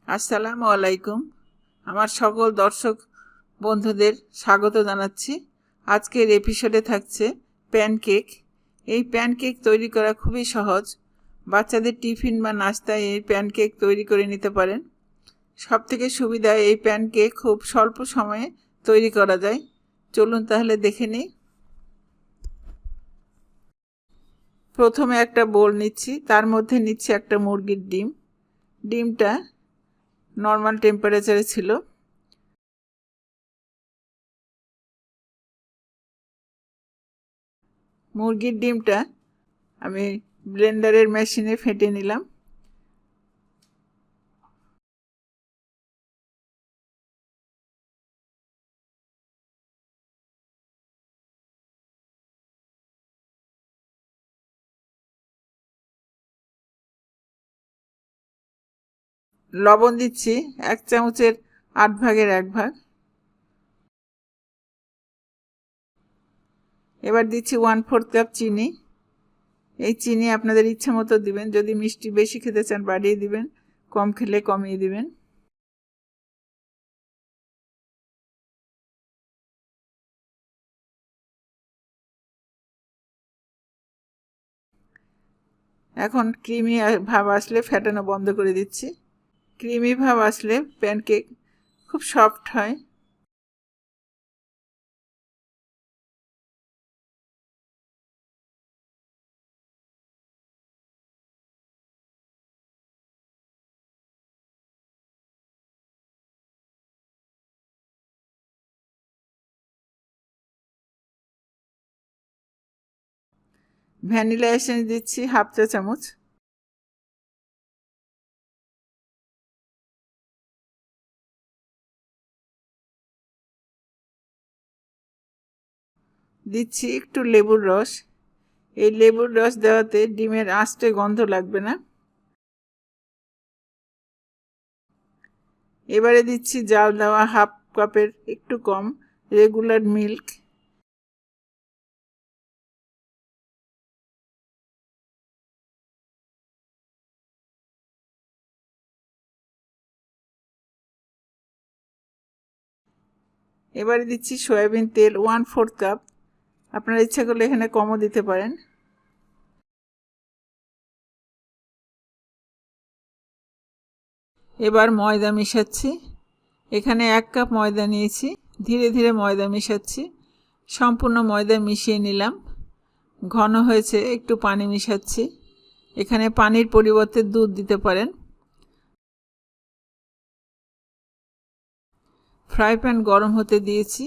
আসসালামু আলাইকুম। আমার সকল দর্শক বন্ধুদের স্বাগত জানাচ্ছি। আজকের এপিসোডে থাকছে প্যানকেক। এই প্যানকেক তৈরি করা খুবই সহজ। বাচ্চাদের টিফিন বা নাস্তায় এই প্যানকেক তৈরি করে নিতে পারেন। সবথেকে সুবিধা এই প্যানকেক খুব স্বল্প সময়ে তৈরি করা যায়। চলুন তাহলে দেখে নিই। প্রথমে একটা বোল নিচ্ছি, তার মধ্যে নিচ্ছি একটা মুরগির ডিম। ডিমটা নর্মাল টেম্পারেচারে ছিল। মুরগির ডিমটা আমি ব্লেন্ডারের মেশিনে ফেটে নিলাম। লবণ দিচ্ছি 1 চামচের 8 ভাগের 1 ভাগ। এবার দিচ্ছি 1/4 কাপ চিনি। এই চিনি আপনাদের ইচ্ছা মতো দিবেন, যদি মিষ্টি বেশি খেতে চান বাড়িয়ে দিবেন, কম খেলে কমিয়ে দিবেন। এখন ক্রিমি ভাব আসলে ফেটানো বন্ধ করে দিচ্ছি। ক্রিমি ভাব আসলে প্যানকেক খুব সফট হয়। ভ্যানিলা এসেন্স দিচ্ছি 1/2 চা চামচ। দিচ্ছি একটু লেবুর রস। এই লেবুর রস দেওয়াতে ডিমের আঁচটে গন্ধ লাগবে না। এবারে দিচ্ছি জাল দেওয়া 1/2 কাপের একটু কম রেগুলার মিল্ক। এবারে দিচ্ছি সয়াবিন তেল 1/4 কাপ। আপনারা ইচ্ছা করলে এখানে কমও দিতে পারেন। এবার ময়দা মিশাচ্ছি। এখানে 1 কাপ ময়দা নিয়েছি। ধীরে ধীরে ময়দা মিশাচ্ছি। সম্পূর্ণ ময়দা মিশিয়ে নিলাম। ঘন হয়েছে, একটু পানি মিশাচ্ছি। এখানে পানির পরিবর্তে দুধ দিতে পারেন। ফ্রাই প্যান গরম হতে দিয়েছি।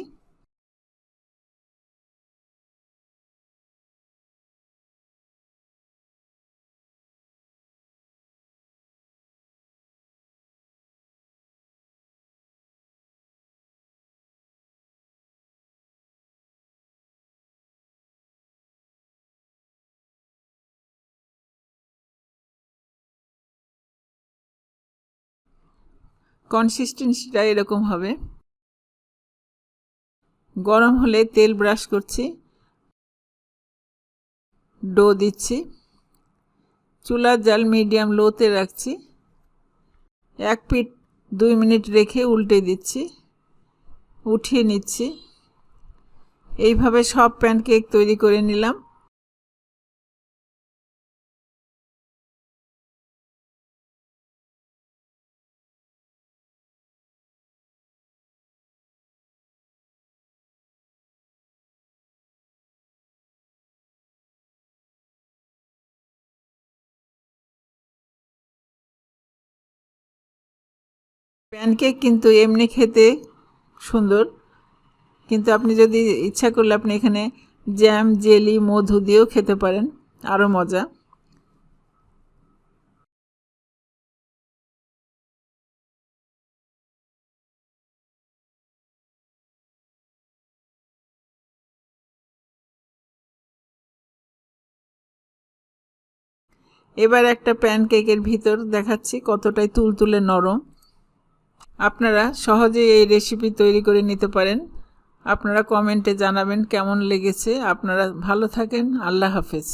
কনসিস্টেন্সিটা এরকম হবে। গরম হলে তেল ব্রাশ করছি। ডো দিচ্ছি। চুলার জাল মিডিয়াম লোতে রাখছি। 1 পিঠ 2 মিনিট রেখে উল্টে দিচ্ছি, উঠিয়ে নিচ্ছি। এইভাবে সব প্যানকেক তৈরি করে নিলাম। প্যানকেক কিন্তু এমনি খেতে সুন্দর, কিন্তু আপনি যদি ইচ্ছা করলে আপনি এখানে জ্যাম, জেলি, মধু দিয়েও খেতে পারেন, আরও মজা। এবার একটা প্যানকেকের ভিতর দেখাচ্ছি কতটাই তুলতুলে নরম। আপনারা সহজেই এই রেসিপি তৈরি করে নিতে পারেন। আপনারা কমেন্টে জানাবেন কেমন লেগেছে। আপনারা ভালো থাকেন। আল্লাহ হাফেজ।